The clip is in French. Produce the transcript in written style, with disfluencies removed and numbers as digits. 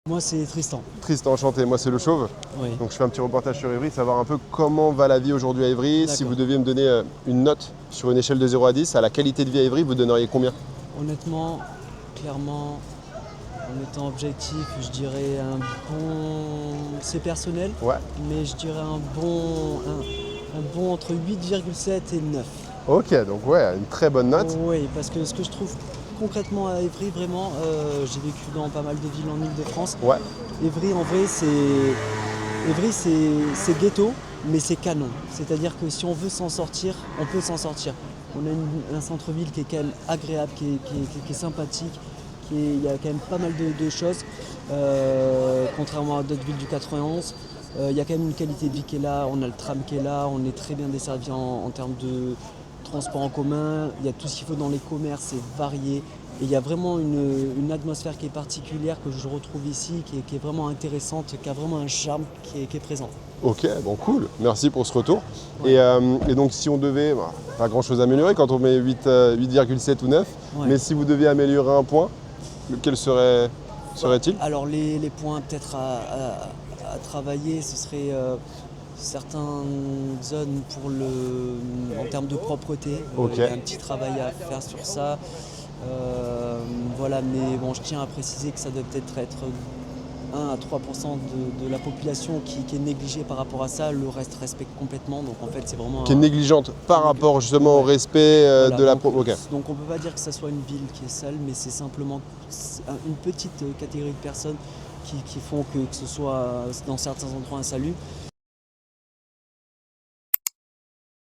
Moi, c'est Tristan. Tristan, enchanté, moi c'est le Chauve. Oui. Donc je fais un petit reportage sur Évry, savoir un peu comment va la vie aujourd'hui à Évry. Si D'accord. vous deviez me donner une note sur une échelle de 0 à 10, à la qualité de vie à Évry, vous donneriez combien? Honnêtement, clairement, en étant objectif, je dirais un bon. C'est personnel, Ouais. mais je dirais un bon entre 8,7 et 9. Ok, donc ouais, une très bonne note. Oui, parce que ce que je trouve concrètement à Évry, vraiment, j'ai vécu dans pas mal de villes en Île-de-France. Ouais. Évry, en vrai, c'est ghetto, mais c'est canon. C'est-à-dire que si on veut s'en sortir, on peut s'en sortir. On a un centre-ville qui est quand même agréable, qui est sympathique, il y a quand même pas mal de choses, contrairement à d'autres villes du 91. Il y a quand même une qualité de vie qui est là, on a le tram qui est là, on est très bien desservi en termes de transport en commun, il y a tout ce qu'il faut dans les commerces, c'est varié. Et il y a vraiment une atmosphère qui est particulière que je retrouve ici, qui est vraiment intéressante, qui a vraiment un charme qui est présent. Ok, bon cool, merci pour ce retour. Ouais. Et donc si on devait, pas grand chose à améliorer quand on met 8,7 ou 9, Ouais. mais si vous deviez améliorer un point, lequel serait-il? Alors les points peut-être à travailler, ce serait certaines zones en termes de propreté. Ok. Il y a un petit travail à faire sur ça. Voilà, mais bon, je tiens à préciser que ça doit peut-être être 1 à 3% de la population qui est négligée par rapport à ça. Le reste respecte complètement. Donc en fait, c'est vraiment Qui est négligente par rapport justement au respect voilà, de la... donc, Ok. donc on ne peut pas dire que ça soit une ville qui est seule, mais c'est simplement une petite catégorie de personnes qui font que ce soit dans certains endroits un salut.